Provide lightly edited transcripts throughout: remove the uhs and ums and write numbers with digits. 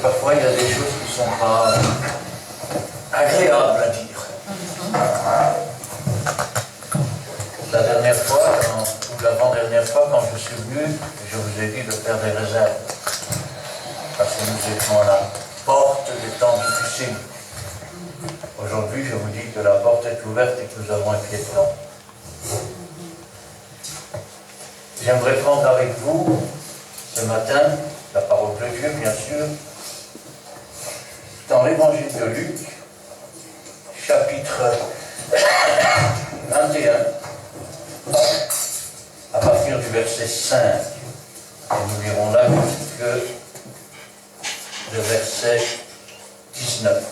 parfois il y a des choses qui ne sont pas agréables à dire. La dernière fois, ou l'avant-dernière fois, quand je suis venu, je vous ai dit de faire des réserves. Parce que nous étions à la porte des temps difficiles. Aujourd'hui, je vous dis que la porte est ouverte et que nous avons un pied dedans. J'aimerais prendre avec vous, ce matin, la parole de Dieu, bien sûr, dans l'évangile de Luc, chapitre 21, à partir du verset 5. Et nous lirons là que le verset 19.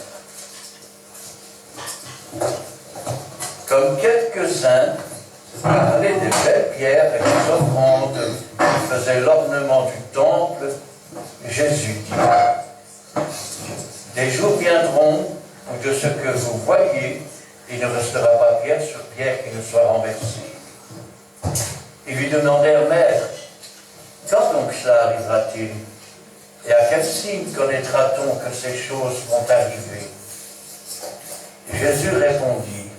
Comme quelques-uns parlaient des belles pierres et des offrandes qui faisaient l'ornement du temple, Jésus dit: des jours viendront où de ce que vous voyez, il ne restera pas pierre sur pierre qui ne soit renversée. Ils lui demandèrent: Maître, quand donc cela arrivera-t-il? Et à quel signe connaîtra-t-on que ces choses vont arriver? Jésus répondit: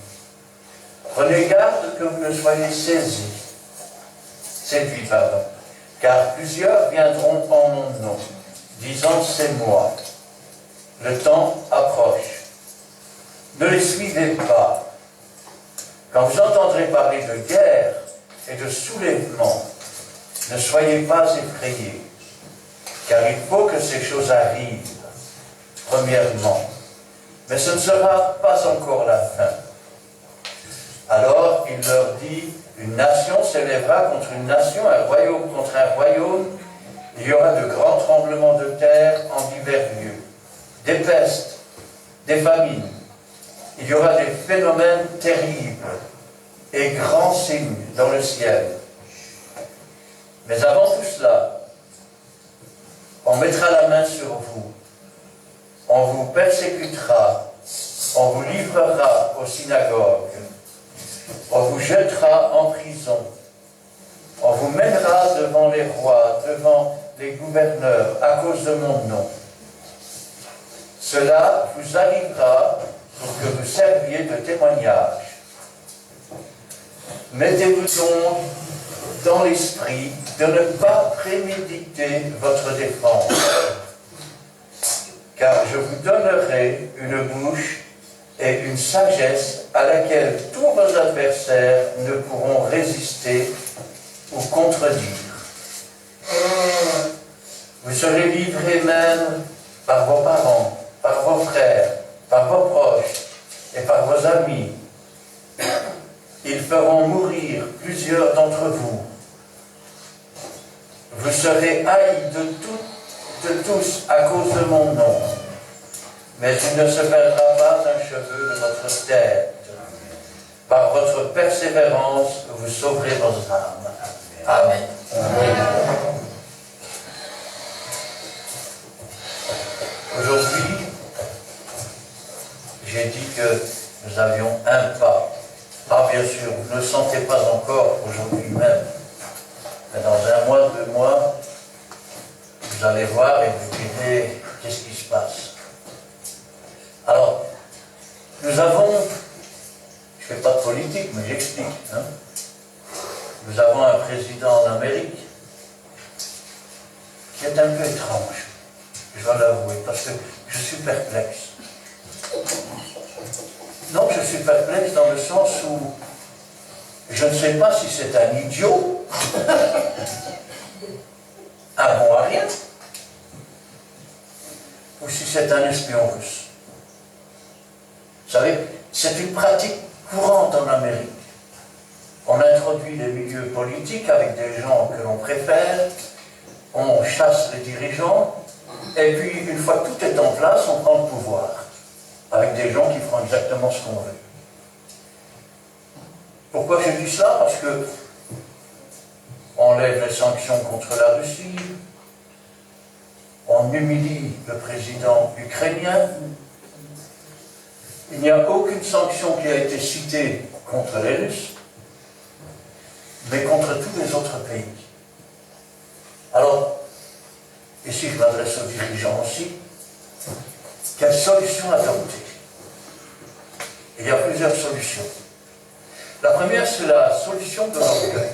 prenez garde que vous ne soyez séduits, car plusieurs viendront en mon nom, disant: c'est moi. Le temps approche. Ne les suivez pas. Quand vous entendrez parler de guerre et de soulèvement, ne soyez pas effrayés, car il faut que ces choses arrivent, premièrement. Mais ce ne sera pas encore la fin. Alors il leur dit: une nation s'élèvera contre une nation, un royaume contre un royaume. Il y aura de grands tremblements de terre en divers lieux, des pestes, des famines. Il y aura des phénomènes terribles et grands signes dans le ciel. Mais avant tout cela, on mettra la main sur vous, on vous persécutera, on vous livrera aux synagogues, on vous jettera en prison, on vous mènera devant les rois, devant les gouverneurs, à cause de mon nom. Cela vous arrivera pour que vous serviez de témoignage. Mettez-vous donc dans l'esprit de ne pas préméditer votre défense, car je vous donnerai une bouche et une sagesse à laquelle tous vos adversaires ne pourront résister ou contredire. Vous serez livrés même par vos parents, par vos frères, par vos proches et par vos amis. Ils feront mourir plusieurs d'entre vous. Vous serez haïs de tous à cause de mon nom. Mais il ne se perdra pas un cheveu de votre tête. Par votre persévérance, vous sauverez vos âmes. Amen. Amen. Aujourd'hui, j'ai dit que nous avions un pas. Ah, bien sûr, vous ne le sentez pas encore aujourd'hui même. Mais dans un mois, 2 mois, vous allez voir et vous direz: qu'est-ce qui se passe? Alors, nous avons, je ne fais pas de politique, mais j'explique. Nous avons un président en Amérique qui est un peu étrange, je dois l'avouer, parce que je suis perplexe. Non, je suis perplexe dans le sens où je ne sais pas si c'est un idiot, un bon à rien, ou si c'est un espion russe. Vous savez, c'est une pratique courante en Amérique. On introduit les milieux politiques avec des gens que l'on préfère, on chasse les dirigeants, et puis une fois que tout est en place, on prend le pouvoir, avec des gens qui feront exactement ce qu'on veut. Pourquoi je dis cela? Parce que on lève les sanctions contre la Russie, on humilie le président ukrainien. Il n'y a aucune sanction qui a été citée contre les Russes, mais contre tous les autres pays. Alors, ici je m'adresse aux dirigeants aussi, Quelle solution adopter? Il y a plusieurs solutions. La première, c'est la solution de l'orgueil.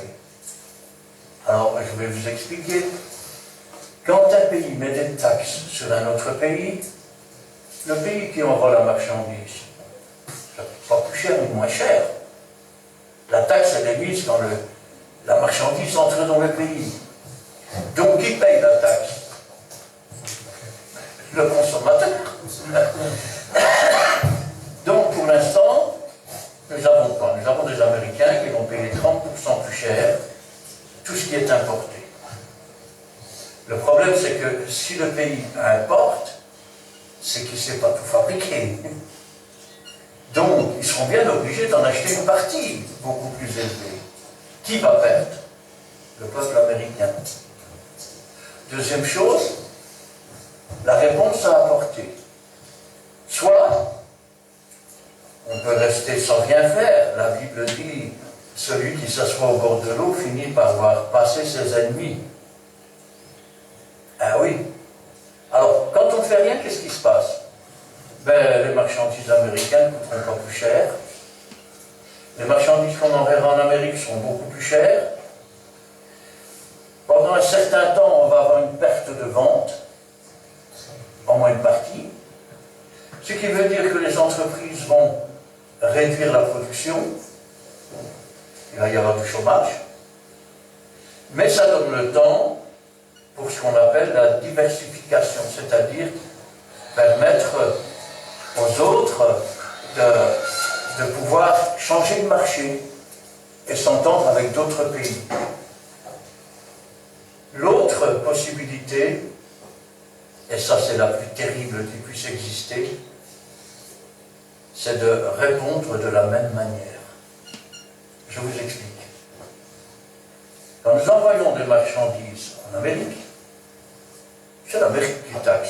Alors, je vais vous expliquer. Quand un pays met des taxes sur un autre pays, le pays qui envoie la marchandise, ça ne coûte pas plus cher ou moins cher. La taxe, elle est mise quand la marchandise entre dans le pays. Donc, qui paye la taxe? Le consommateur. Donc, pour l'instant, nous avons quoi? Nous avons des Américains qui vont payer 30% plus cher tout ce qui est importé. Le problème, c'est que si le pays importe, c'est qu'il ne sait pas tout fabriquer. Donc, ils seront bien obligés d'en acheter une partie beaucoup plus élevée. Qui va perdre? Le peuple américain. Deuxième chose, la réponse à apporter. Soit, on peut rester sans rien faire. La Bible dit, celui qui s'assoit au bord de l'eau finit par voir passer ses ennemis. Ah oui. Alors, quand on ne fait rien, qu'est-ce qui se passe? Ben, les marchandises américaines ne coûteront pas plus cher. Les marchandises qu'on enverra en Amérique seront beaucoup plus chères. Pendant un certain temps, on va avoir une perte de vente, en moins une partie. Ce qui veut dire que les entreprises vont réduire la production. Il va y avoir du chômage. Mais ça donne le temps pour ce qu'on appelle la diversification, c'est-à-dire permettre aux autres de pouvoir changer de marché et s'entendre avec d'autres pays. L'autre possibilité, et ça c'est la plus terrible qui puisse exister, c'est de répondre de la même manière. Je vous explique. Quand nous envoyons des marchandises en Amérique, c'est l'Amérique qui taxe.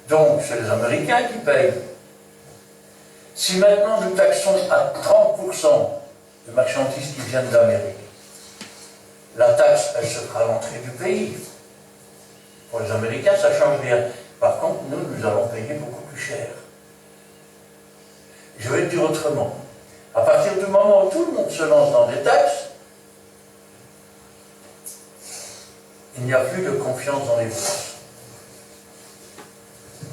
Donc, c'est les Américains qui payent. Si maintenant nous taxons à 30% de marchandises qui viennent d'Amérique, la taxe, elle se fera à l'entrée du pays. Pour les Américains, ça ne change rien. Par contre, nous allons payer beaucoup plus cher. Je vais le dire autrement. À partir du moment où tout le monde se lance dans des taxes, il n'y a plus de confiance dans les bourses.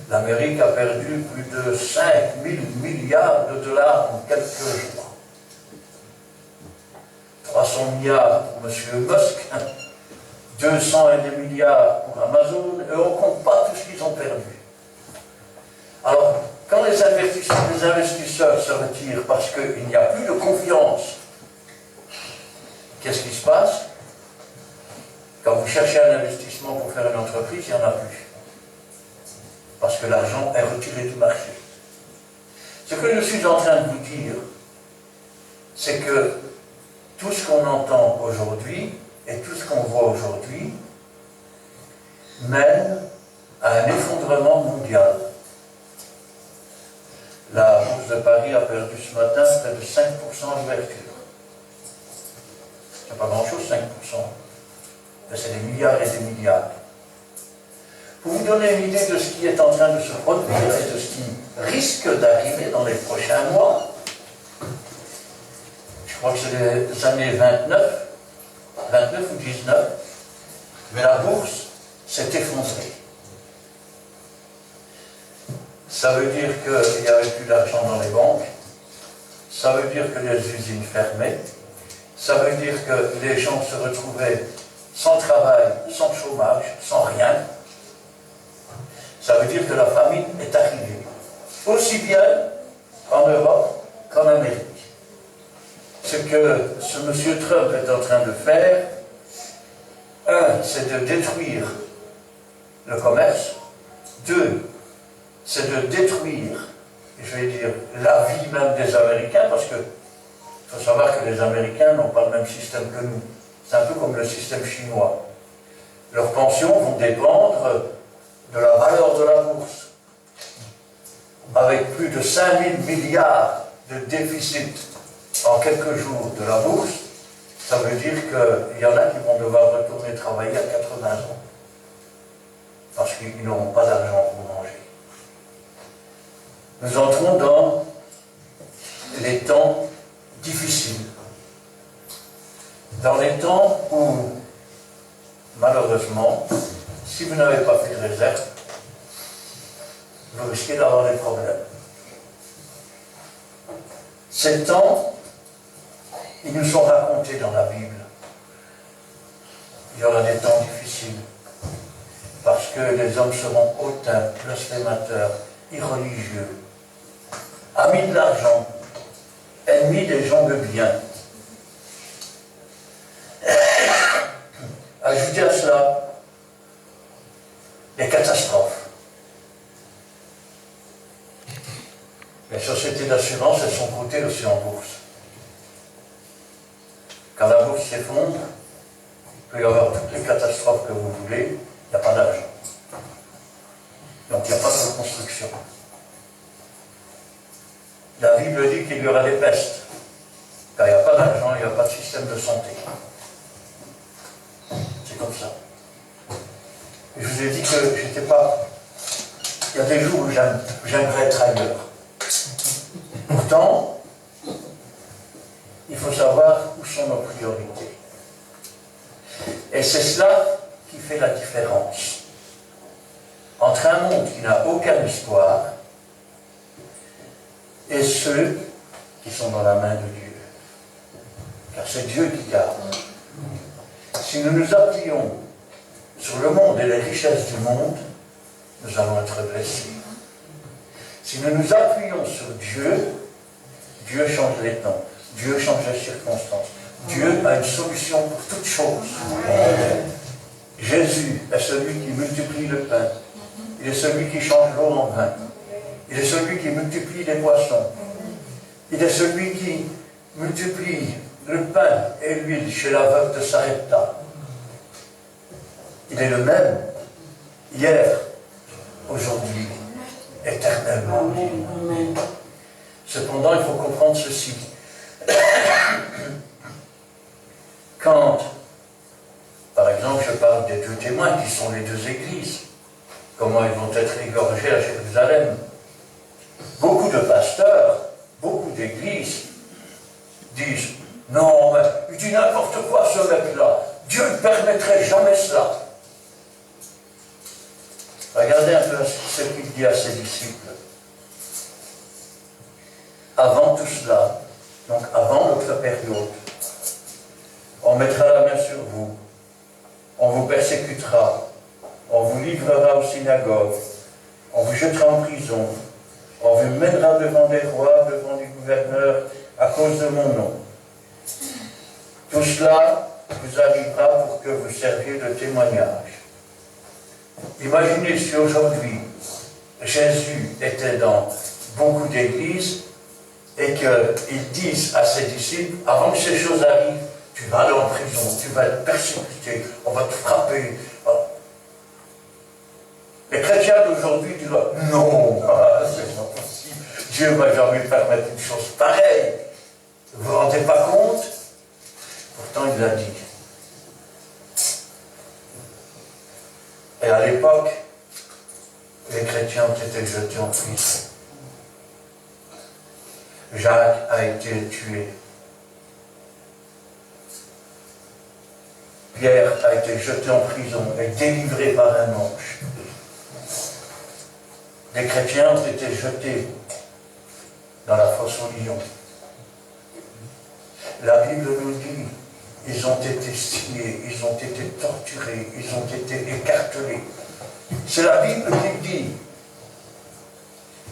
L'Amérique a perdu plus de 5 000 milliards de dollars en quelques jours. 300 milliards pour M. Musk, 200 et des milliards pour Amazon, et on ne compte pas tout ce qu'ils ont perdu. Alors, quand les investisseurs se retirent parce qu'il n'y a plus de confiance, qu'est-ce qui se passe? Quand vous cherchez un investissement pour faire une entreprise, il n'y en a plus. Parce que l'argent est retiré du marché. Ce que je suis en train de vous dire, c'est que tout ce qu'on entend aujourd'hui et tout ce qu'on voit aujourd'hui mène à un effondrement mondial. La bourse de Paris a perdu ce matin près de 5% d'ouverture. C'est pas grand-chose, 5%. Mais c'est des milliards et des milliards. Pour vous donner une idée de ce qui est en train de se produire et de ce qui risque d'arriver dans les prochains mois, je crois que c'est les années 29 ou 19, mais la bourse s'est effondrée. Ça veut dire qu'il n'y avait plus d'argent dans les banques, ça veut dire que les usines fermaient, ça veut dire que les gens se retrouvaient sans travail, sans chômage, sans rien. Ça veut dire que la famine est arrivée, aussi bien en Europe qu'en Amérique. Ce que ce monsieur Trump est en train de faire, c'est de détruire le commerce. 2, c'est de détruire, je vais dire, la vie même des Américains, parce qu'il faut savoir que les Américains n'ont pas le même système que nous. C'est un peu comme le système chinois. Leurs pensions vont dépendre de la valeur de la bourse. Avec plus de 5 000 milliards de déficit en quelques jours de la bourse, ça veut dire qu'il y en a qui vont devoir retourner travailler à 80 ans. Parce qu'ils n'auront pas d'argent pour manger. Nous entrons dans les temps difficiles. Dans les temps où, malheureusement, si vous n'avez pas fait de réserve, vous risquez d'avoir des problèmes. Ces temps, ils nous sont racontés dans la Bible. Il y aura des temps difficiles, parce que les hommes seront hautains, blasphémateurs, irreligieux, amis de l'argent, ennemis des gens de bien. Ajoutez à cela les catastrophes. Les sociétés d'assurance, elles sont cotées aussi en bourse. Quand la bourse s'effondre, il peut y avoir toutes les catastrophes que vous voulez, il n'y a pas d'argent. Donc il n'y a pas de reconstruction. La Bible dit qu'il y aura des pestes. Quand il n'y a pas d'argent, il n'y a pas de système de santé. C'est comme ça. Et je vous ai dit que j'étais pas... Il y a des jours où j'aimerais être ailleurs. Pourtant, il faut savoir où sont nos priorités. Et c'est cela qui fait la différence entre un monde qui n'a aucun espoir et ceux qui sont dans la main de Dieu. Car c'est Dieu qui garde. Si nous nous appuyons sur le monde et les richesses du monde, nous allons être blessés. Si nous nous appuyons sur Dieu, Dieu change les temps, Dieu change les circonstances. Dieu a une solution pour toutes choses. Jésus est celui qui multiplie le pain. Il est celui qui change l'eau en vin. Il est celui qui multiplie les poissons. Il est celui qui multiplie le pain et l'huile chez la veuve de Sarepta. Il est le même hier, aujourd'hui, éternellement. Cependant, il faut comprendre ceci. Quand, par exemple, je parle des deux témoins qui sont les deux églises, comment ils vont être égorgés à Jérusalem, beaucoup de pasteurs, beaucoup d'églises disent « Non, mais il dit n'importe quoi ce mec-là, Dieu ne permettrait jamais cela. » Regardez un peu ce qu'il dit à ses disciples. Avant tout cela, donc avant notre période, on mettra la main sur vous, on vous persécutera, on vous livrera aux synagogues, on vous jettera en prison, on vous mènera devant des rois, devant des gouverneurs, à cause de mon nom. Tout cela vous arrivera pour que vous serviez de témoignage. Imaginez si aujourd'hui Jésus était dans beaucoup d'églises et qu'ils disent à ses disciples, avant que ces choses arrivent, tu vas aller en prison, tu vas être persécuté, on va te frapper. Les chrétiens d'aujourd'hui disent, non, c'est pas possible, Dieu ne va jamais permettre une chose pareille. Vous ne vous rendez pas compte? Pourtant, il l'a dit. Et à l'époque, les chrétiens ont été jetés en prison. Jacques a été tué. Pierre a été jeté en prison et délivré par un ange. Les chrétiens ont été jetés dans la fosse aux lions. La Bible nous dit, ils ont été sciés, ils ont été torturés, ils ont été écartelés. C'est la Bible qui dit.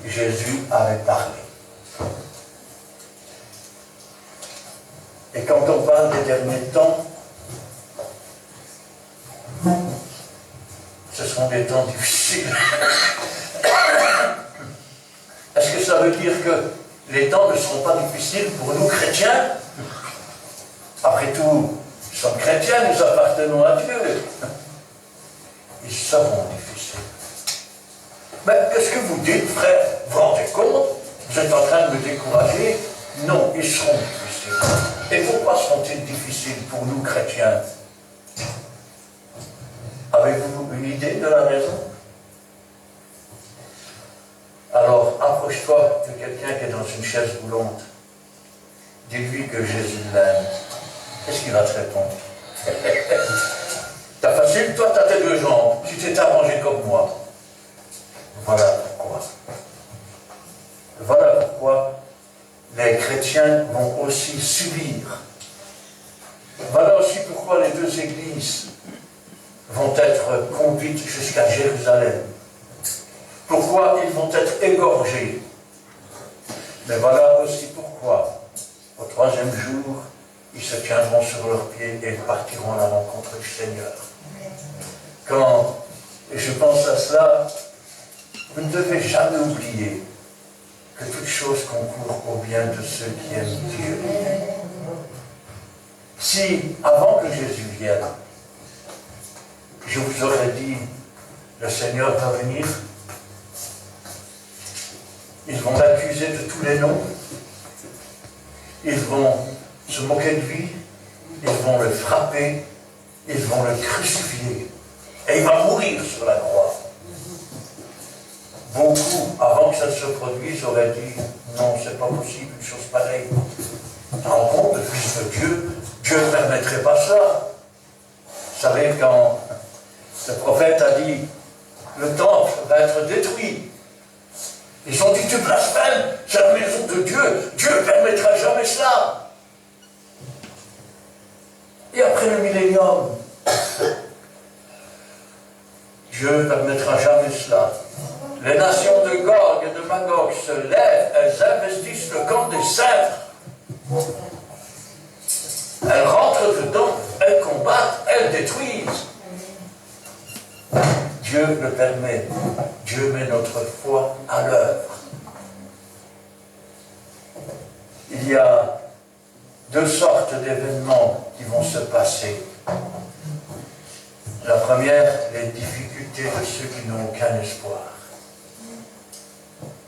Jésus avait parlé. Et quand on parle des derniers temps, ce seront des temps difficiles. Est-ce que ça veut dire que les temps ne seront pas difficiles pour nous chrétiens? Après tout, nous sommes chrétiens, nous appartenons à Dieu. Ils seront difficiles. Mais qu'est-ce que vous dites, frère? Vous vous rendez compte? Vous êtes en train de me décourager? Non, ils seront difficiles. Et pourquoi seront-ils difficiles pour nous chrétiens? Avez-vous une idée de la raison? Alors, approche-toi de quelqu'un qui est dans une chaise roulante. Dis-lui que Jésus l'aime. Qu'est-ce qu'il va te répondre? T'as facile, toi, t'as tes deux jambes. Tu t'es arrangé comme moi. Voilà pourquoi. Voilà pourquoi les chrétiens vont aussi subir. Voilà aussi pourquoi les deux églises vont être conduites jusqu'à Jérusalem. Pourquoi ils vont être égorgés. Mais voilà aussi pourquoi, au troisième jour, ils se tiendront sur leurs pieds et partiront à la rencontre du Seigneur. Quand je pense à cela, vous ne devez jamais oublier que toute chose concourt au bien de ceux qui aiment Dieu. Si, avant que Jésus vienne, je vous aurais dit, le Seigneur va venir, ils vont l'accuser de tous les noms, ils vont se moquer de lui, ils vont le frapper, ils vont le crucifier, et il va mourir sur la croix. Beaucoup, avant que ça se produise, auraient dit, non, c'est pas possible, une chose pareille. Tu te rends compte, le Fils de Dieu, Dieu ne permettrait pas ça. Vous savez, quand le prophète a dit, le temple va être détruit, ils ont dit, tu blasphèmes, c'est la maison de Dieu, Dieu ne permettra jamais cela. Et après le millénium, Dieu ne permettra jamais cela. Les nations de Gog et de Magog se lèvent, elles investissent le camp des Cèdres. Elles rentrent dedans, elles combattent, elles détruisent. Dieu le permet. Dieu met notre foi à l'œuvre. Il y a deux sortes d'événements qui vont se passer. La première, les difficultés de ceux qui n'ont aucun espoir.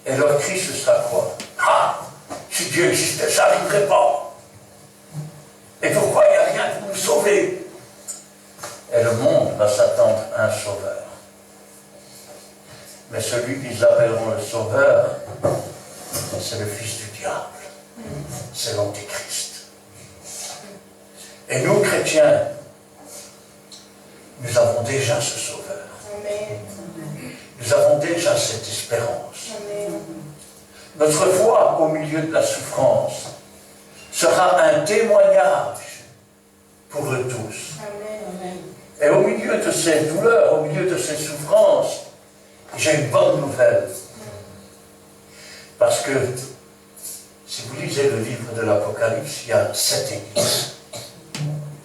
Et leur cri, ce sera quoi? Ah! Si Dieu existait, ça n'arriverait pas. Et pourquoi il n'y a rien pour nous sauver? Et le monde va s'attendre à un sauveur. Mais celui qu'ils appelleront le sauveur, c'est le fils du diable. C'est l'antéchrist. Et nous, chrétiens, nous avons déjà ce sauveur. Amen. Nous avons déjà cette espérance. Amen. Notre foi au milieu de la souffrance sera un témoignage pour eux tous. Amen. Et au milieu de ces douleurs, au milieu de ces souffrances, j'ai une bonne nouvelle. Parce que, si vous lisez le livre de l'Apocalypse, il y a 7 églises.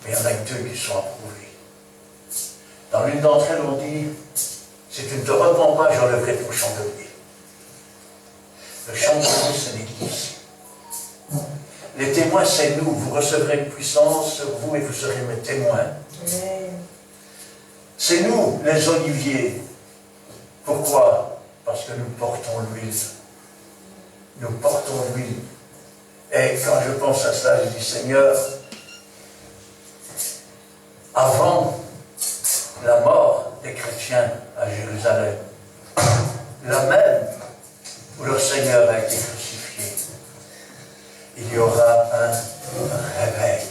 Mais il y en a que 2 qui sont approuvées. Dans l'une d'entre elles, on dit, si tu ne te repens pas, j'enlèverai ton chandelier. Le chandelier, c'est l'Église. Les témoins, c'est nous. Vous recevrez une puissance sur vous et vous serez mes témoins. C'est nous, les oliviers. Pourquoi? Parce que nous portons l'huile. Nous portons l'huile. Et quand je pense à cela, je dis, Seigneur, avant la mort des chrétiens à Jérusalem, la même où leur Seigneur a été crucifié, il y aura un réveil.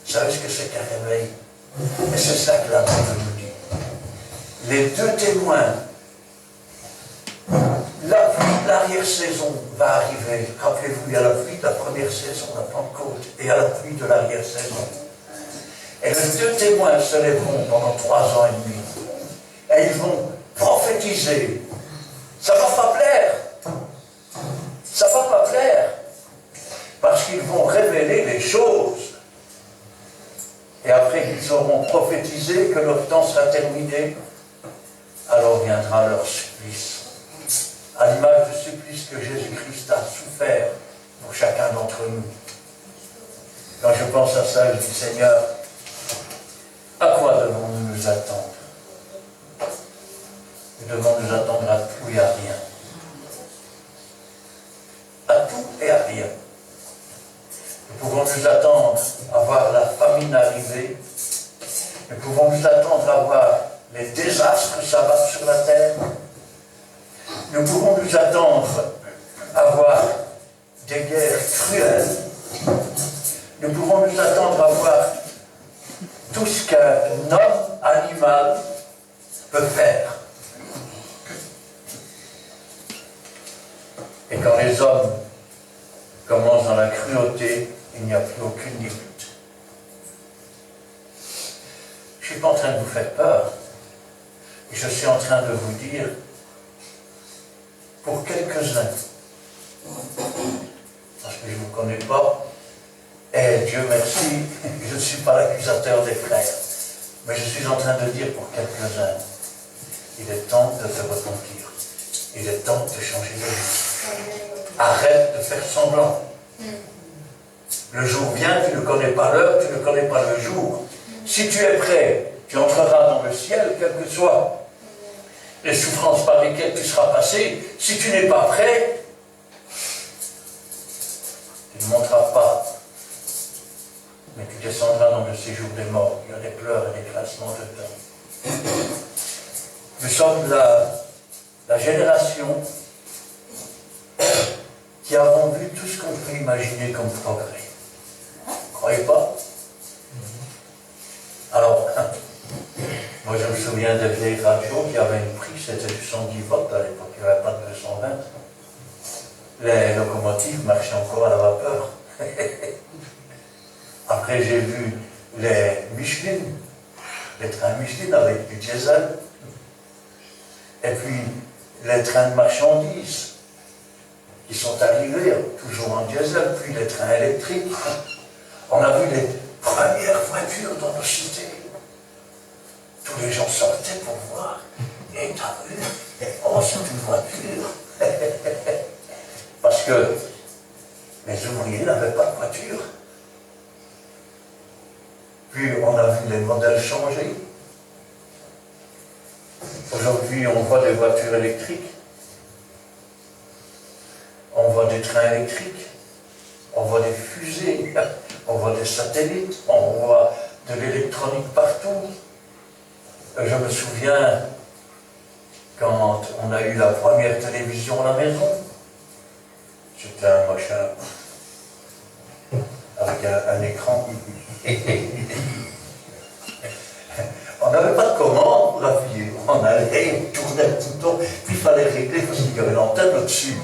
Vous savez ce que c'est qu'un réveil? Et c'est ça que la Bible nous dit. Les 2 témoins, la pluie de l'arrière-saison va arriver. Rappelez-vous, il y a la pluie de la première saison, la Pentecôte, et il y a la pluie de l'arrière-saison. Et les 2 témoins se lèveront pendant 3 ans et demi. Et ils vont prophétiser. Ça ne va pas plaire. Ça ne va pas plaire. Parce qu'ils vont révéler les choses. Et après qu'ils auront prophétisé que leur temps sera terminé, alors viendra leur supplice. À l'image du supplice que Jésus-Christ a souffert pour chacun d'entre nous. Quand je pense à ça, je dis, Seigneur, à quoi devons-nous nous attendre? Nous devons nous attendre à tout et à rien. À tout et à rien. Nous pouvons nous attendre à voir la famine arriver. Nous pouvons nous attendre à voir les désastres s'abattre sur la terre. Nous pouvons nous attendre avoir des guerres cruelles, nous pouvons nous attendre à voir tout ce qu'un homme animal peut faire. Et quand les hommes commencent dans la cruauté, il n'y a plus aucune limite. Je ne suis pas en train de vous faire peur. Je suis en train de vous dire, pour quelques-uns, parce que je ne vous connais pas, et Dieu merci, je ne suis pas l'accusateur des frères, mais je suis en train de dire pour quelques-uns, il est temps de te repentir. Il est temps de changer de vie. Arrête de faire semblant. Le jour vient, tu ne connais pas l'heure, tu ne connais pas le jour. Si tu es prêt, tu entreras dans le ciel, quelles que soient les souffrances par lesquelles tu seras passé. Si tu n'es pas prêt, tu ne monteras pas. Mais tu descendras dans le séjour des morts. Il y a des pleurs et des grincements de dents. Nous sommes la génération qui avons vu tout ce qu'on peut imaginer comme progrès. Vous ne croyez pas? Alors, moi je me souviens des vieilles radios qui avaient une prise, c'était du 110 volts à l'époque, il n'y avait pas de 220. Les locomotives marchaient encore à la vapeur. Après j'ai vu les Michelin, les trains Michelin avec du diesel. Et puis les trains de marchandises qui sont arrivés, toujours en diesel, puis les trains électriques. On a vu les premières voitures dans nos cités. Tous les gens sortaient pour voir. Et t'as vu? Oh, c'est une voiture. Parce que les ouvriers n'avaient pas de voiture. Puis on a vu les modèles changer. Aujourd'hui, on voit des voitures électriques. On voit des trains électriques. On voit des fusées. On voit des satellites. On voit de l'électronique partout. Je me souviens quand on a eu la première télévision à la maison. C'était un machin avec un écran. On n'avait pas de commande pour appuyer. On allait, on tournait le bouton, puis il fallait régler parce qu'il y avait l'antenne au-dessus.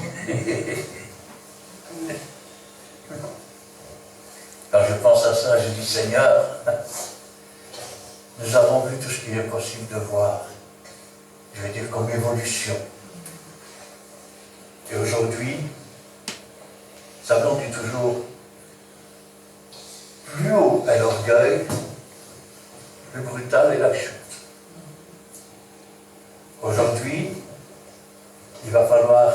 Quand je pense à ça, je dis Seigneur, nous avons vu tout ce qu'il est possible de voir. Je vais dire comme évolution. Et aujourd'hui, Satan dit toujours, plus haut est l'orgueil, plus brutal est la chute. Aujourd'hui, il va falloir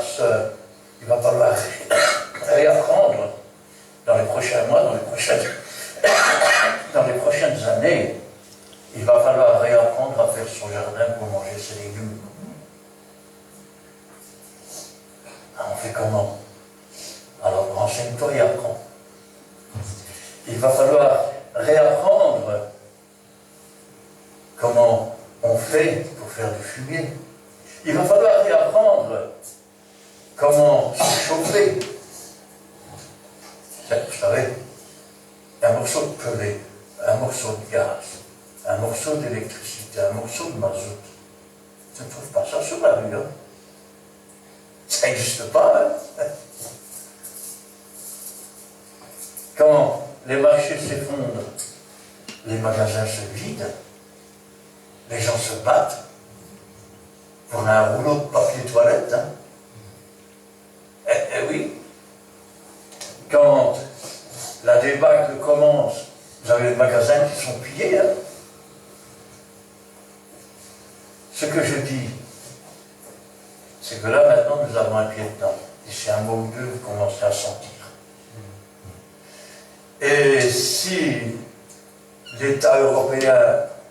réapprendre dans les prochains mois, dans les prochaines années, il va falloir réapprendre à faire son jardin pour manger ses légumes. Ah, on fait comment? Alors renseigne-toi et apprends. Il va falloir réapprendre comment on fait pour faire du fumier. Il va falloir réapprendre comment se chauffer. Vous savez, un morceau de pellet, un morceau de gaz, un morceau d'électricité, un morceau de mazout. Tu ne trouves pas ça sur la rue, hein? Ça n'existe pas, hein? Quand les marchés s'effondrent, les magasins se vident, les gens se battent pour un rouleau de papier toilette, hein? Eh oui. Quand la débâcle commence, vous avez des magasins qui sont pillés, hein? Ce que je dis, c'est que là maintenant nous avons un pied dedans. Et c'est un mot ou deux, vous commencez à sentir. Et si l'État européen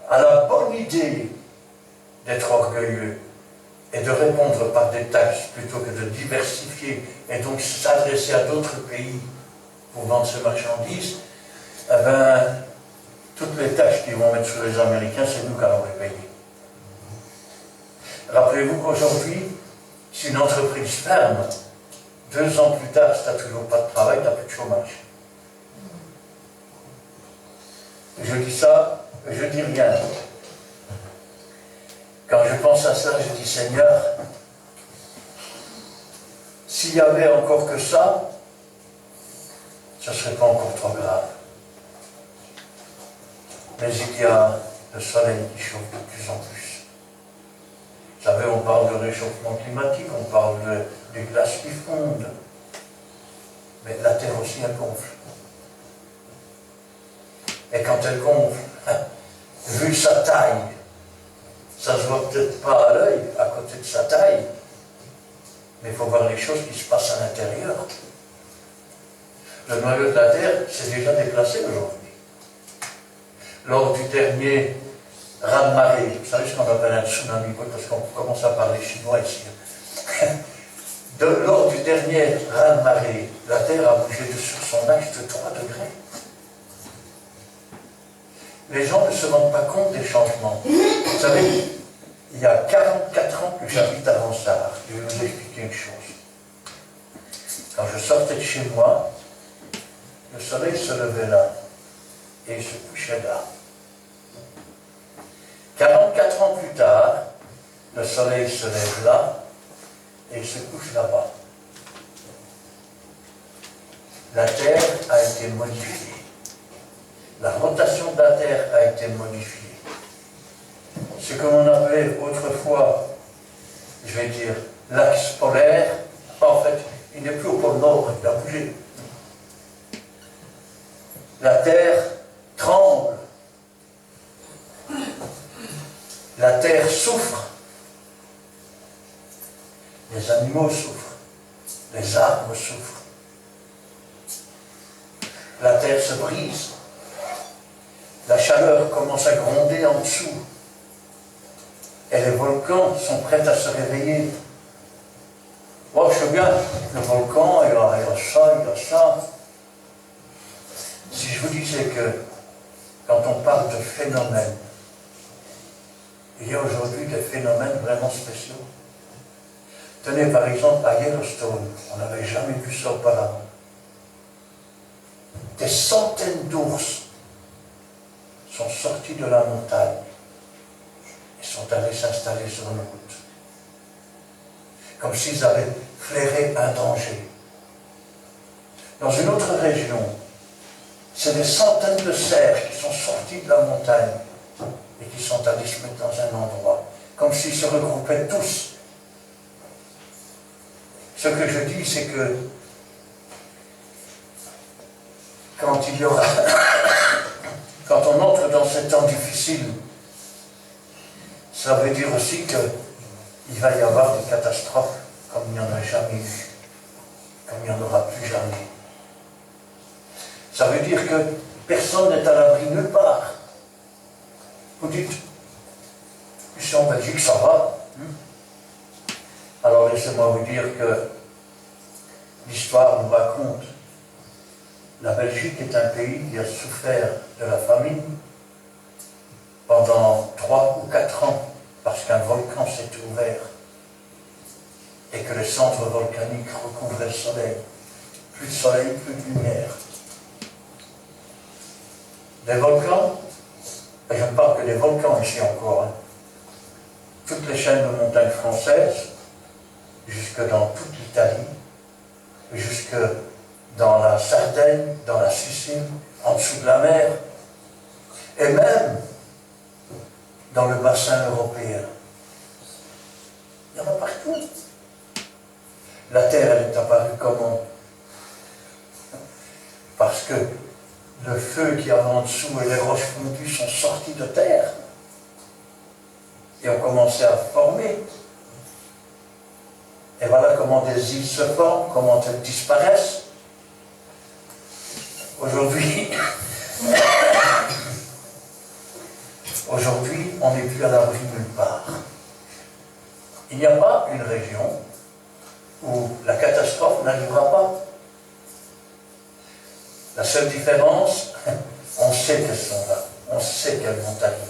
a la bonne idée d'être orgueilleux et de répondre par des taxes plutôt que de diversifier et donc s'adresser à d'autres pays pour vendre ces marchandises, eh bien, toutes les tâches qu'ils vont mettre sur les Américains, c'est nous qui allons les payer. Rappelez-vous qu'aujourd'hui, si une entreprise ferme, 2 ans plus tard, si tu n'as toujours pas de travail, tu n'as plus de chômage. Je dis ça, je dis rien. Quand je pense à ça, je dis Seigneur, s'il y avait encore que ça ne serait pas encore trop grave. Mais il y a le soleil qui chauffe de plus en plus. Vous savez, on parle de réchauffement climatique, on parle des glaces qui fondent. Mais la terre aussi, elle gonfle. Et quand elle gonfle, vu sa taille, ça ne se voit peut-être pas à l'œil, à côté de sa taille, mais il faut voir les choses qui se passent à l'intérieur. Le noyau de la Terre s'est déjà déplacé aujourd'hui. Lors du dernier raz-de-marée, vous savez ce qu'on appelle un tsunami, parce qu'on commence à parler chinois ici. Lors du dernier raz-de-marée, la Terre a bougé sur son axe de 3 degrés. Les gens ne se rendent pas compte des changements. Vous savez, il y a 44 ans que j'habite à Ronsard. Je vais vous expliquer une chose. Quand je sortais de chez moi, le soleil se levait là et il se couchait là. 44 ans plus tard, le soleil se lève là et il se couche là-bas. La Terre a été modifiée. La rotation de la Terre a été modifiée. Ce que l'on appelait autrefois, je vais dire, l'axe polaire, en fait, il n'est plus au pôle Nord, il a bougé. La Terre tremble. La Terre souffre. Les animaux souffrent. Les arbres souffrent. La Terre se brise. La chaleur commence à gronder en dessous. Et les volcans sont prêts à se réveiller. Moi, je sais bien, le volcan, il y a ça, il y a ça. Si je vous disais que, quand on parle de phénomènes, il y a aujourd'hui des phénomènes vraiment spéciaux. Tenez par exemple à Yellowstone, on n'avait jamais vu ça auparavant. Des centaines d'ours sont sortis de la montagne et sont allés s'installer sur une route. Comme s'ils avaient flairé un danger. Dans une autre région, c'est des centaines de cerfs qui sont sortis de la montagne et qui sont allés se mettre dans un endroit, comme s'ils se regroupaient tous. Ce que je dis, c'est que quand il y aura, quand on entre dans ces temps difficiles, ça veut dire aussi qu'il va y avoir des catastrophes comme il n'y en a jamais eu, comme il n'y en aura plus jamais. Ça veut dire que personne n'est à l'abri nulle part. Vous dites, ici en Belgique, ça va. Alors laissez-moi vous dire que l'histoire nous raconte. La Belgique est un pays qui a souffert de la famine pendant 3 ou 4 ans parce qu'un volcan s'est ouvert et que les cendres volcaniques recouvraient le soleil. Plus de soleil, plus de lumière. Des volcans, et je ne parle que des volcans ici encore, toutes les chaînes de montagnes françaises, jusque dans toute l'Italie, jusque dans la Sardaigne, dans la Sicile, en dessous de la mer, et même dans le bassin européen. Il y en a partout. La Terre, elle est apparue comment? Parce que le feu qui y avait en dessous et les roches fondues sont sortis de terre et ont commencé à former. Et voilà comment des îles se forment, comment elles disparaissent. Aujourd'hui, on n'est plus à l'abri nulle part. Il n'y a pas une région où la catastrophe n'arrivera pas. La seule différence, on sait qu'elles sont là, on sait qu'elles vont arriver.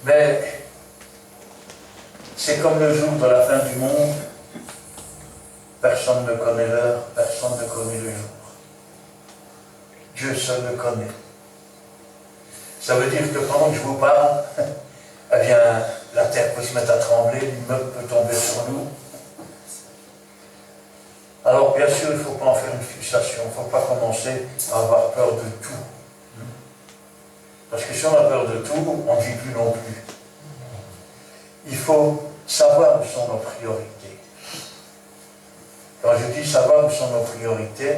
Mais c'est comme le jour de la fin du monde, Personne ne connaît l'heure, personne ne connaît le jour. Dieu seul le connaît. Ça veut dire que pendant que je vous parle, eh bien, la terre peut se mettre à trembler, l'immeuble peut tomber sur nous. Alors, bien sûr, il ne faut pas en faire une fixation, il ne faut pas commencer à avoir peur de tout. Parce que si on a peur de tout, on ne vit plus non plus. Il faut savoir où sont nos priorités. Quand je dis savoir où sont nos priorités,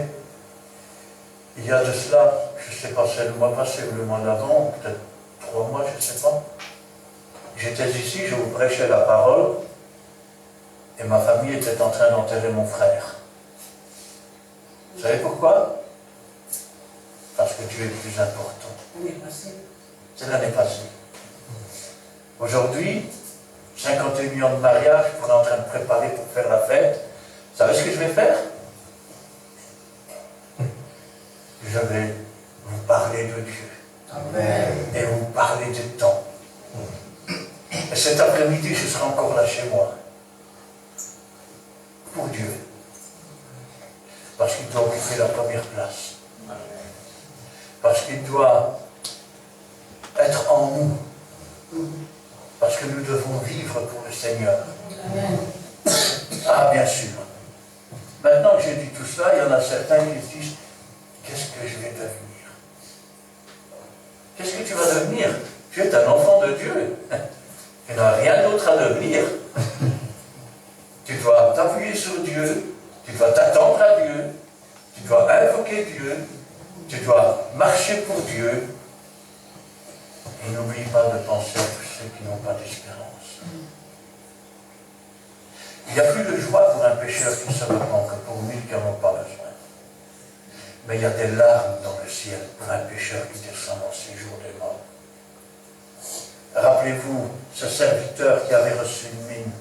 il y a de cela, je ne sais pas, c'est le mois passé ou le mois d'avant, peut-être 3 mois, je ne sais pas. J'étais ici, je vous prêchais la parole, et ma famille était en train d'enterrer mon frère. Vous savez pourquoi? Parce que Dieu est plus important. L'année passée. C'est l'année passée. Aujourd'hui, 51 millions de mariages, on est en train de préparer pour faire la fête. Vous savez ce que je vais faire? Je vais vous parler de Dieu. Amen. Et vous parler du temps. Et cet après-midi, je serai encore là chez moi. Pour Dieu. Parce qu'il doit occuper la première place. Parce qu'il doit être en nous. Parce que nous devons vivre pour le Seigneur. Amen. Ah, bien sûr. Maintenant que j'ai dit tout cela, il y en a certains qui se disent, qu'est-ce que je vais devenir? Qu'est-ce que tu vas devenir? Tu es un enfant de Dieu. Tu n'as rien d'autre à devenir. Tu dois t'appuyer sur Dieu, tu dois t'attendre à Dieu, tu dois invoquer Dieu, tu dois marcher pour Dieu. Et n'oublie pas de penser à tous ceux qui n'ont pas d'espérance. Il n'y a plus de joie pour un pécheur qui se repent que pour 1000 qui n'en ont pas besoin. Mais il y a des larmes dans le ciel pour un pécheur qui descend dans ces jours des morts. Rappelez-vous, ce serviteur qui avait reçu une mine,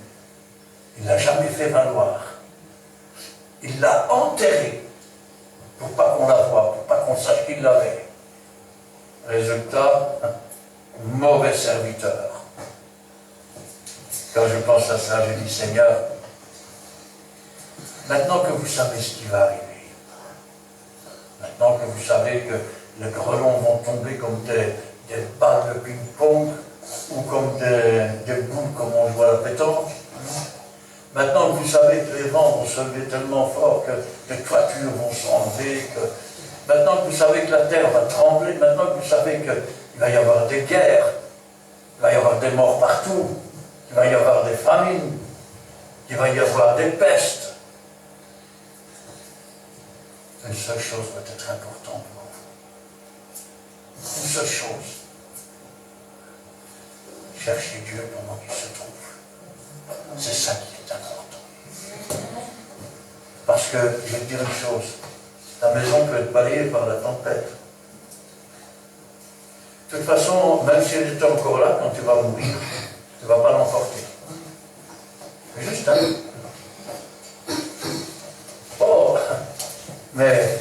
il ne l'a jamais fait valoir. Il l'a enterrée pour pas qu'on la voie, pour pas qu'on sache qu'il l'avait. Résultat, mauvais serviteur. Quand je pense à ça, je dis, Seigneur, maintenant que vous savez ce qui va arriver, maintenant que vous savez que les grelons vont tomber comme des balles de ping-pong ou comme des boules comme on joue à la pétanque, maintenant que vous savez que les vents vont se lever tellement fort que les toitures vont s'enlever, maintenant que vous savez que la terre va trembler, maintenant que vous savez qu'il va y avoir des guerres, il va y avoir des morts partout, il va y avoir des famines, il va y avoir des pestes. Une seule chose va être importante pour vous. Une seule chose. Cherchez Dieu pendant qu'il se trouve. C'est ça qui est important. Parce que, je vais te dire une chose, ta maison peut être balayée par la tempête. De toute façon, même si elle est encore là, quand tu vas mourir, tu ne vas pas l'emporter. Juste un. Oh, mais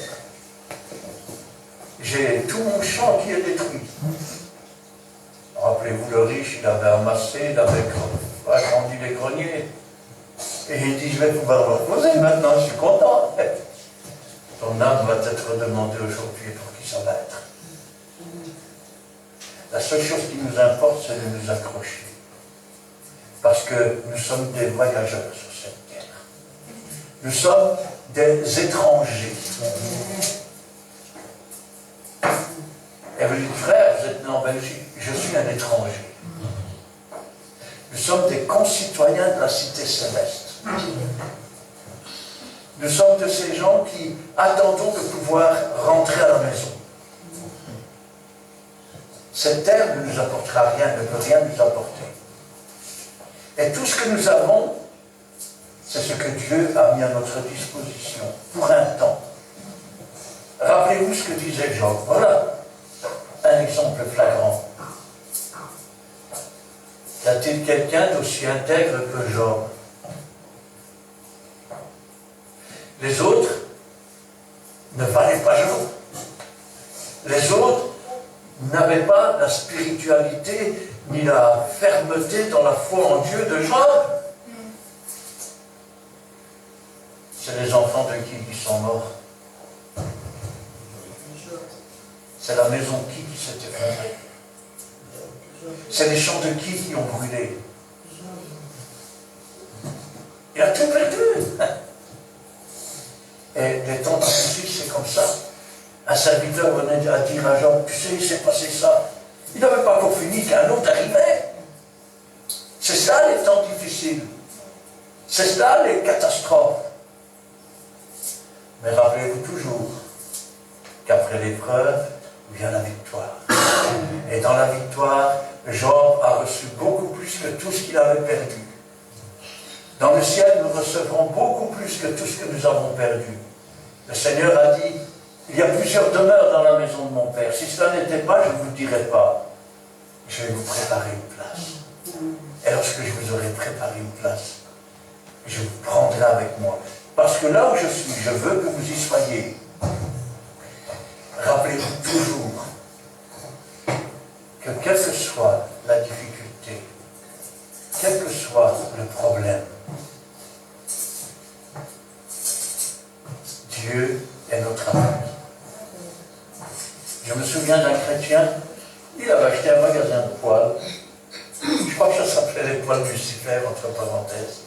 j'ai tout mon champ qui est détruit. Rappelez-vous, le riche, il avait amassé, il avait agrandi les greniers. Et il dit, je vais pouvoir me reposer maintenant, je suis content. Ton âme va t'être demandée aujourd'hui pour qui ça va être. La seule chose qui nous importe, c'est de nous accrocher. Parce que nous sommes des voyageurs sur cette terre. Nous sommes des étrangers. Et vous dites, frère, vous êtes né en Belgique. Je suis un étranger. Nous sommes des concitoyens de la cité céleste. Nous sommes de ces gens qui attendons de pouvoir rentrer à la maison. Cette terre ne nous apportera rien, ne peut rien nous apporter. Et tout ce que nous avons, c'est ce que Dieu a mis à notre disposition pour un temps. Rappelez-vous ce que disait Job. Voilà un exemple flagrant. Y a-t-il quelqu'un d'aussi intègre que Job? Les autres ne valaient pas Job. Les autres n'avaient pas la spiritualité ni la fermeté dans la foi en Dieu de Job. Ce qui sont morts? C'est la maison de qui s'est effondrée? C'est les champs de qui ont brûlé? Il a tout perdu. Et les temps difficiles, c'est comme ça. Un serviteur venait à dire à Job, tu sais, il s'est passé ça. Il n'avait pas encore fini qu'un autre arrivait. C'est ça les temps difficiles. C'est ça les catastrophes. Mais rappelez-vous toujours qu'après l'épreuve vient la victoire. Et dans la victoire, Job a reçu beaucoup plus que tout ce qu'il avait perdu. Dans le ciel, nous recevrons beaucoup plus que tout ce que nous avons perdu. Le Seigneur a dit, il y a plusieurs demeures dans la maison de mon Père. Si cela n'était pas, je ne vous le dirais pas. Je vais vous préparer une place. Et lorsque je vous aurai préparé une place, je vous prendrai avec moi. Parce que là où je suis, je veux que vous y soyez. Rappelez-vous toujours que quelle que soit la difficulté, quel que soit le problème, Dieu est notre ami. Je me souviens d'un chrétien, il avait acheté un magasin de poils. Je crois que ça s'appelait les poils Lucifer, entre parenthèses.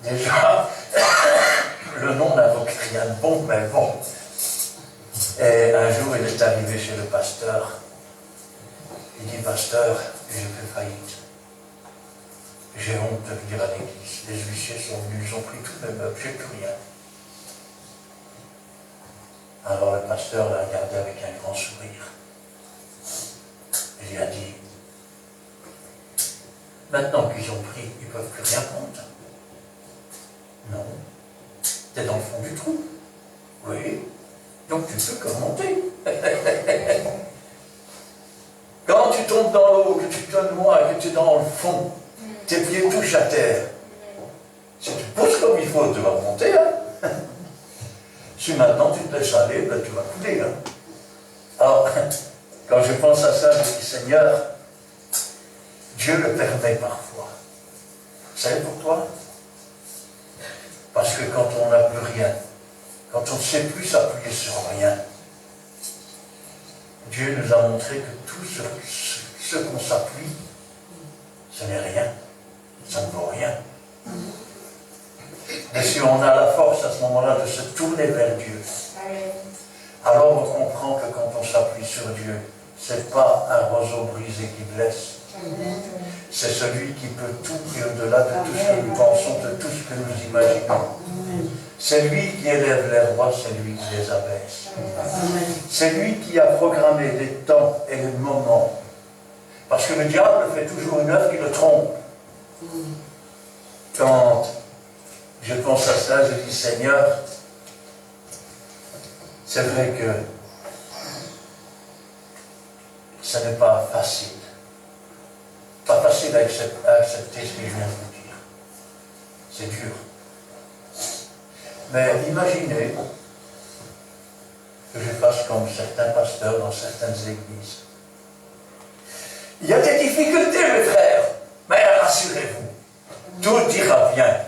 Déjà, le nom n'invoque rien de bon, mais bon. Et un jour, il est arrivé chez le pasteur. Il dit, pasteur, j'ai fait faillite. J'ai honte de venir à l'église. Les huissiers sont venus, ils ont pris tous mes meubles, j'ai plus rien. Alors le pasteur l'a regardé avec un grand sourire. Il lui a dit, maintenant qu'ils ont pris, ils ne peuvent plus rien prendre. Non. Tu es dans le fond du trou. Oui. Donc tu peux que remonter. Quand tu tombes dans l'eau, que tu te noies, que tu es dans le fond, tes pieds touchent à terre. Si tu pousses comme il faut, tu vas remonter. Hein. Si maintenant tu te laisses aller, ben, tu vas couler. Hein. Alors, quand je pense à ça, je dis, Seigneur, Dieu le permet parfois. Vous savez pourquoi? Parce que quand on n'a plus rien, quand on ne sait plus s'appuyer sur rien, Dieu nous a montré que tout ce qu'on s'appuie, ce n'est rien, ça ne vaut rien. Mais si on a la force à ce moment-là de se tourner vers Dieu, alors on comprend que quand on s'appuie sur Dieu, ce n'est pas un roseau brisé qui blesse. C'est celui qui peut tout et au-delà de tout ce que nous pensons, de tout ce que nous imaginons. C'est lui qui élève les rois, c'est lui qui les abaisse. C'est lui qui a programmé les temps et les moments. Parce que le diable fait toujours une œuvre qui le trompe. Quand je pense à ça, je dis, Seigneur, c'est vrai que ce n'est pas facile. Pas facile à accepter ce que je viens de vous dire. C'est dur. Mais imaginez que je fasse comme certains pasteurs dans certaines églises. Il y a des difficultés, mes frères, mais rassurez-vous, tout ira bien.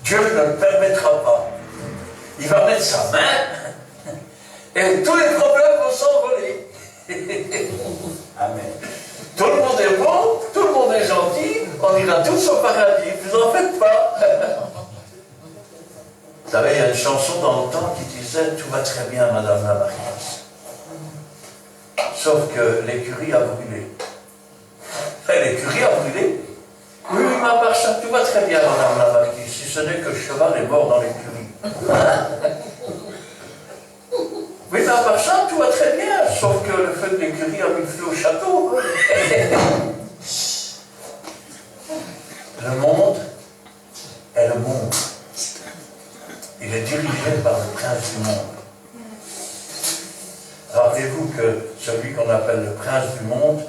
Dieu ne le permettra pas. Il va mettre sa main et tous les problèmes vont s'envoler. Amen. Tout le monde est bon, tout le monde est gentil, on ira tous au paradis, vous en faites pas. Vous savez, il y a une chanson dans le temps qui disait « Tout va très bien, Madame la Marquise ». Sauf que l'écurie a brûlé. L'écurie a brûlé. Oui, mais à part ça, tout va très bien, Madame la Marquise, si ce n'est que le cheval est mort dans l'écurie. Hein? Oui, mais à part ça, tout va très bien, sauf que le feu de l'écurie a mis le feu au château. Le monde est le monde. Il est dirigé par le prince du monde. Rappelez-vous que celui qu'on appelle le prince du monde,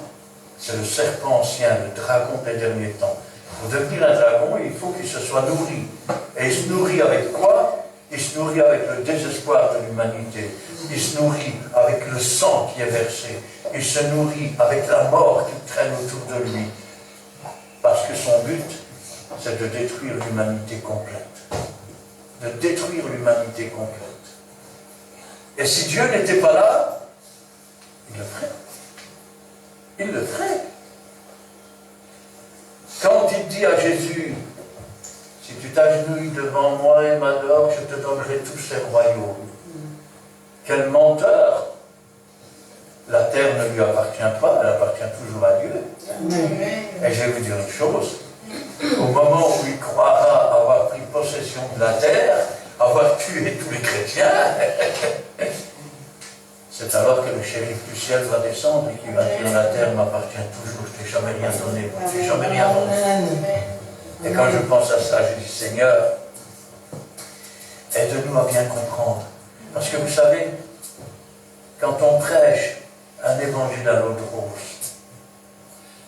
c'est le serpent ancien, le dragon des derniers temps. Pour devenir un dragon, il faut qu'il se soit nourri. Et il se nourrit avec quoi? Il se nourrit avec le désespoir de l'humanité. Il se nourrit avec le sang qui est versé. Il se nourrit avec la mort qui traîne autour de lui. Parce que son but, c'est de détruire l'humanité complète. De détruire l'humanité complète. Et si Dieu n'était pas là, il le ferait. Il le ferait. Quand il dit à Jésus, si tu t'agenouilles devant moi et m'adores, je te donnerai tous ces royaumes. Quel menteur! La terre ne lui appartient pas, elle appartient toujours à Dieu. Et je vais vous dire une chose, au moment où il croira avoir pris possession de la terre, avoir tué tous les chrétiens, c'est alors que le shérif du ciel va descendre et qui va dire la terre m'appartient toujours, je t'ai jamais rien donné, je t'ai jamais rien donné. Et quand je pense à ça, je dis Seigneur, aide-nous à bien comprendre. Parce que vous savez, quand on prêche un évangile à l'eau de rose,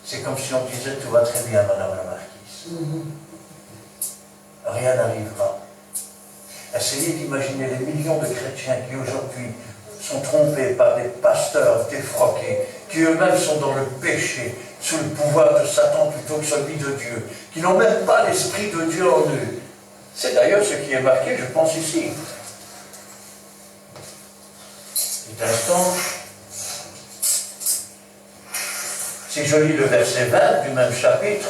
c'est comme si on disait tout va très bien, Madame la Marquise. Rien n'arrivera. Essayez d'imaginer les millions de chrétiens qui aujourd'hui sont trompés par des pasteurs défroqués, qui eux-mêmes sont dans le péché, sous le pouvoir de Satan plutôt que celui de Dieu, qui n'ont même pas l'Esprit de Dieu en eux. C'est d'ailleurs ce qui est marqué, je pense, ici. Petit instant. Si je lis le verset 20 du même chapitre,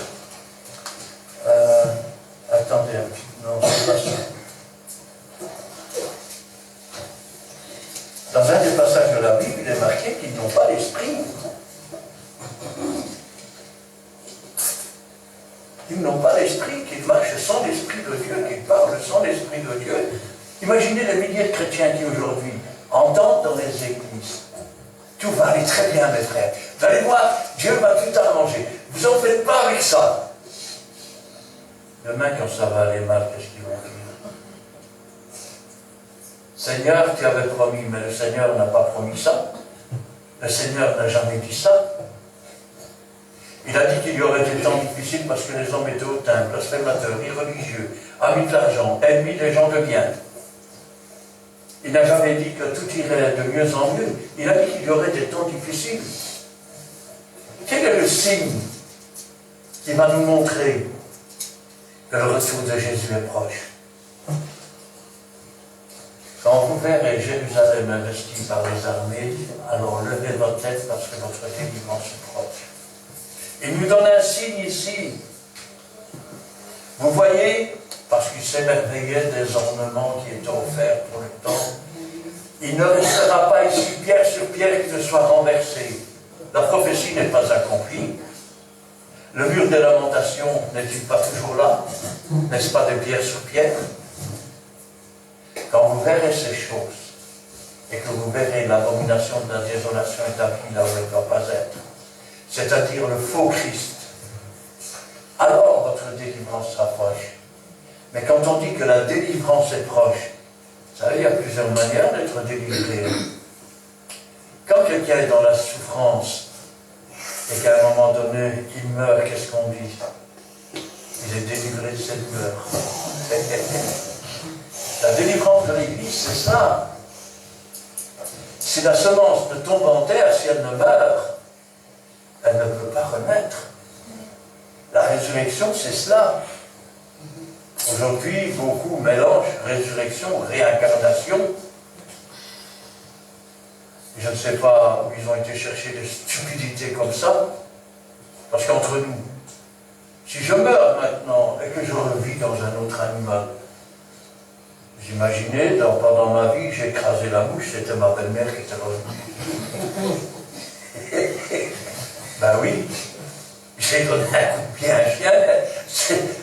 attendez un petit peu, non, c'est pas ça. Dans un des passages de la Bible, il est marqué qu'ils n'ont pas l'esprit. Ils n'ont pas l'esprit, qu'ils marchent sans l'esprit de Dieu, qu'ils parlent sans l'esprit de Dieu. Imaginez les milliers de chrétiens qui aujourd'hui entendent dans les églises. Tout va aller très bien, mes frères. Vous allez voir, Dieu va tout arranger. Vous en faites pas avec ça. Demain, quand ça va aller mal, qu'est-ce qu'ils vont dire? Seigneur, tu avais promis, mais le Seigneur n'a pas promis ça. Le Seigneur n'a jamais dit ça. Il a dit qu'il y aurait des temps difficiles parce que les hommes étaient hautains, blasphémateurs, irreligieux, amis de l'argent, ennemis des gens de bien. Il n'a jamais dit que tout irait de mieux en mieux. Il a dit qu'il y aurait des temps difficiles. Quel est le signe qui va nous montrer que le retour de Jésus est proche? Quand vous verrez Jérusalem investie par les armées, alors levez votre tête parce que votre délivrance est proche. Il nous donne un signe ici. Vous voyez, parce qu'il s'émerveillait des ornements qui étaient offerts pour le temps, il ne restera pas ici pierre sur pierre qui ne soit renversé. La prophétie n'est pas accomplie. Le mur des lamentations n'est-il pas toujours là? N'est-ce pas de pierre sur pierre? Quand vous verrez ces choses, et que vous verrez l'abomination de la désolation établie là où elle ne doit pas être, c'est-à-dire le faux Christ, alors votre délivrance sera proche. Mais quand on dit que la délivrance est proche, vous savez, il y a plusieurs manières d'être délivré. Quand quelqu'un est dans la souffrance, et qu'à un moment donné, il meurt, qu'est-ce qu'on dit? Il est délivré de cette douleur. La délivrance de l'Église, c'est ça. Si la semence ne tombe en terre, si elle ne meurt, elle ne peut pas renaître. La résurrection, c'est cela. Aujourd'hui, beaucoup mélangent résurrection, réincarnation. Je ne sais pas où ils ont été chercher des stupidités comme ça. Parce qu'entre nous, si je meurs maintenant et que je revis dans un autre animal, vous imaginez, pendant ma vie, j'ai écrasé la mouche, c'était ma belle-mère qui était revenue. Ben oui, j'ai donné un coup de pied à un chien,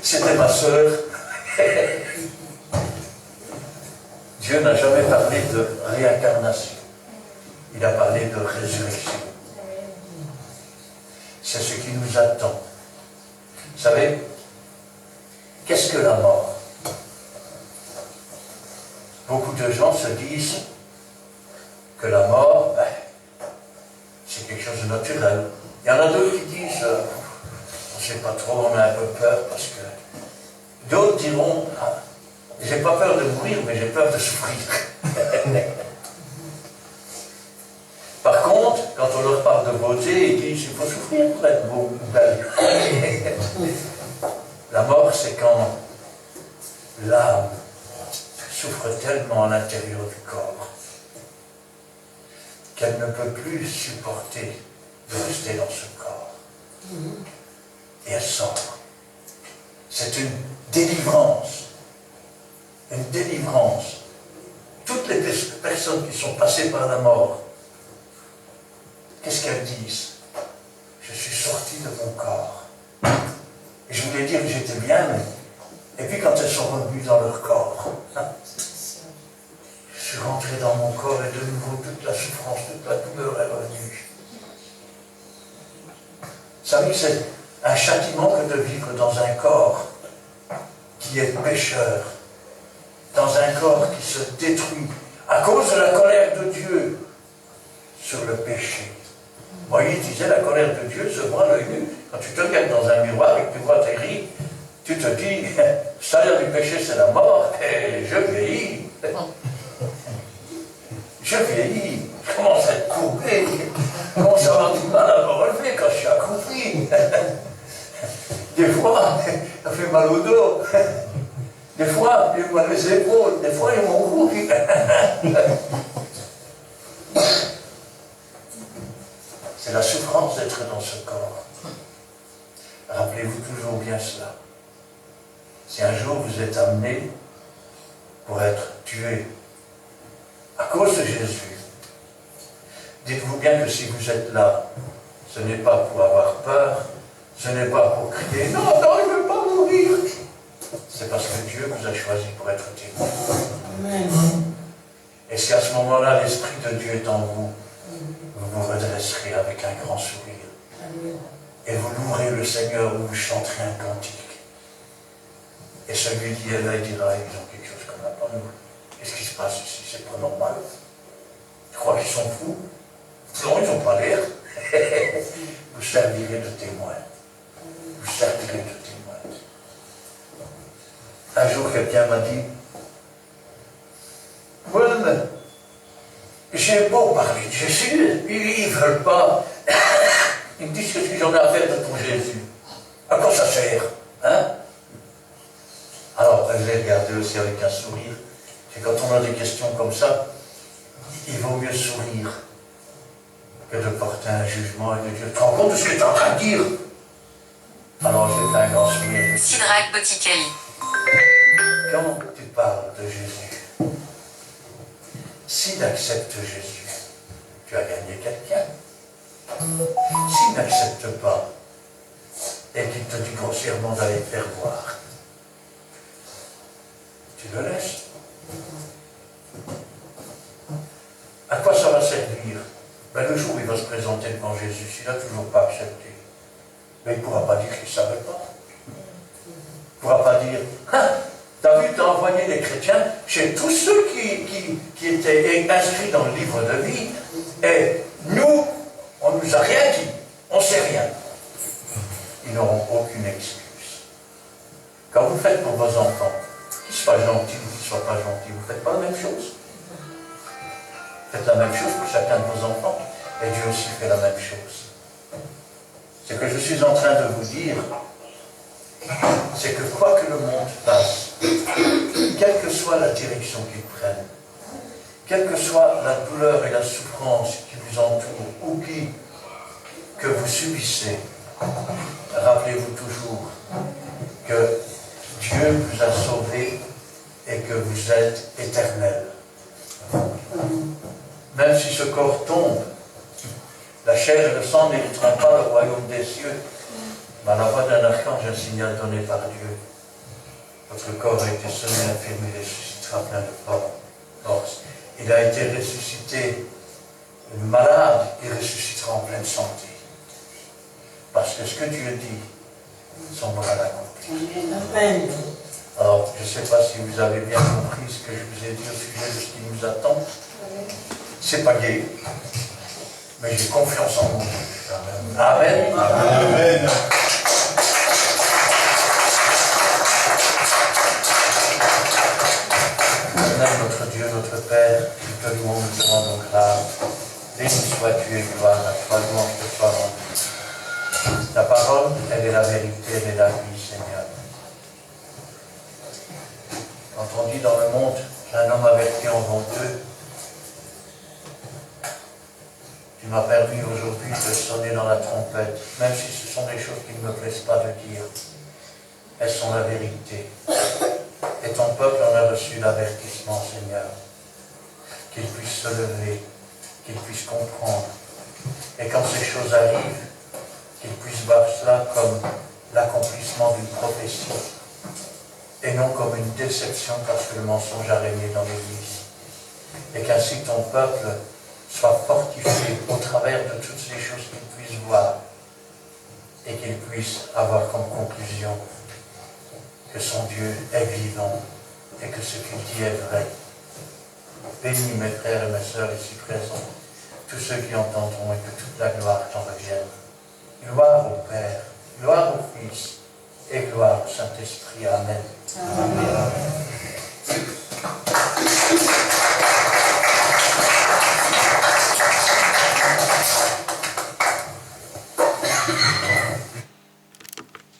c'était ma sœur. Dieu n'a jamais parlé de réincarnation, il a parlé de résurrection. C'est ce qui nous attend. Vous savez, qu'est-ce que la mort? Beaucoup de gens se disent que la mort, ben, c'est quelque chose de naturel. Il y en a d'autres qui disent, on ne sait pas trop, on a un peu peur parce que... D'autres diront, ah, j'ai pas peur de mourir, mais j'ai peur de souffrir. Par contre, quand on leur parle de beauté, ils disent, il faut souffrir pour être beau ou belle. La mort, c'est quand l'âme souffre tellement à l'intérieur du corps qu'elle ne peut plus supporter de rester dans ce corps. Et elle sort. C'est une délivrance. Une délivrance. Toutes les personnes qui sont passées par la mort, qu'est-ce qu'elles disent? Je suis sorti de mon corps. Et je voulais dire que j'étais bien, mais... Et puis quand elles sont revenues dans leur corps, je suis rentré dans mon corps et de nouveau toute la souffrance, toute la douleur est revenue. Vous savez, c'est un châtiment que de vivre dans un corps qui est pécheur, dans un corps qui se détruit à cause de la colère de Dieu sur le péché. Moïse disait, la colère de Dieu se voit à l'œil nu. Quand tu te regardes dans un miroir et que tu vois tes rides, tu te dis, le salaire du péché c'est la mort, et je vieillis. Je vieillis, je commence à être courbé, je commence à avoir du mal à me relever quand je suis accroupi. Des fois, ça fait mal au dos. Des fois, il m'a les épaules, des fois, il m'a couru. C'est la souffrance d'être dans ce corps. Rappelez-vous toujours bien cela. Si un jour vous êtes amené pour être tué à cause de Jésus, dites-vous bien que si vous êtes là, ce n'est pas pour avoir peur, ce n'est pas pour crier « Non, non, je ne veux pas mourir !» C'est parce que Dieu vous a choisi pour être témoin. Amen. Et si à ce moment-là, l'Esprit de Dieu est en vous, vous vous redresserez avec un grand sourire. Et vous louerez le Seigneur ou vous chanterez un cantique. Et celui qui est là, il dira, ils ont quelque chose qu'on n'a pas nous. Qu'est-ce qui se passe ici? C'est pas normal. Je crois qu'ils sont fous. Non, ils n'ont pas l'air. Vous servirez de témoin. Vous servirez de témoin. Un jour, quelqu'un m'a dit, oui, mais j'ai beau parler de Jésus, ils ne veulent pas. Ils me disent, qu'est-ce que j'en ai à faire de ton Jésus? À quoi ça sert? Hein? Alors, je l'ai regardé aussi avec un sourire. C'est quand on a des questions comme ça, il vaut mieux sourire que de porter un jugement et de dire, tu te rends compte de ce que tu es en train de dire? Alors, j'ai fait un grand sourire. Sidrac Boticali. Quand tu parles de Jésus, s'il accepte Jésus, tu as gagné quelqu'un. S'il n'accepte pas, et qu'il te dit grossièrement d'aller te faire voir, tu le laisses. À quoi ça va servir? Ben, le jour où il va se présenter devant Jésus, s'il n'a toujours pas accepté, ben, il ne pourra pas dire qu'il ne savait pas. Il ne pourra pas dire, hein, t'as vu, t'as envoyé les chrétiens chez tous ceux qui étaient inscrits dans le livre de vie, et nous, on ne nous a rien dit, on ne sait rien. Ils n'auront aucune excuse. Quand vous faites pour vos enfants, qu'ils soient gentils ou qu'ils ne soient pas gentils, vous ne faites pas la même chose. Faites la même chose pour chacun de vos enfants, et Dieu aussi fait la même chose. Ce que je suis en train de vous dire, c'est que quoi que le monde fasse, quelle que soit la direction qu'il prenne, quelle que soit la douleur et la souffrance qui vous entourent, ou que vous subissez, rappelez-vous toujours que Dieu vous a sauvé et que vous êtes éternel. Même si ce corps tombe, la chair et le sang n'hériteront pas le royaume des cieux. Mais à la voix d'un archange, un signal donné par Dieu. Votre corps a été semé infirme, il ressuscitera plein de force. Il a été ressuscité malade, il ressuscitera en pleine santé. Parce que ce que Dieu dit, son bras l'accomplit. Amen. Alors, je ne sais pas si vous avez bien compris ce que je vous ai dit au sujet de ce qui nous attend. C'est pas gai, mais j'ai confiance en vous. Amen. Amen. Seigneur notre Dieu, notre Père, nous te louons, nous te rendons grâce. Béni sois-tu et gloire à toi, louange te soit rendue. Ta parole, elle est la vérité, elle est la vie, Seigneur. Quand on dit dans le monde qu'un homme averti en vaut deux, Tu m'as permis aujourd'hui de sonner dans la trompette, même si ce sont des choses qui ne me plaisent pas de dire. Elles sont la vérité. Et ton peuple en a reçu l'avertissement, Seigneur. Qu'il puisse se lever, qu'il puisse comprendre. Et quand ces choses arrivent, qu'il puisse voir cela comme l'accomplissement d'une prophétie. Et non comme une déception parce que le mensonge a régné dans l'Église. Et qu'ainsi ton peuple soit fortifié au travers de toutes ces choses qu'il puisse voir et qu'il puisse avoir comme conclusion que son Dieu est vivant et que ce qu'il dit est vrai. Bénis mes frères et mes sœurs ici présents, tous ceux qui entendront et que toute la gloire t'en revienne. Gloire au Père, gloire au Fils et gloire au Saint-Esprit. Amen. Amen.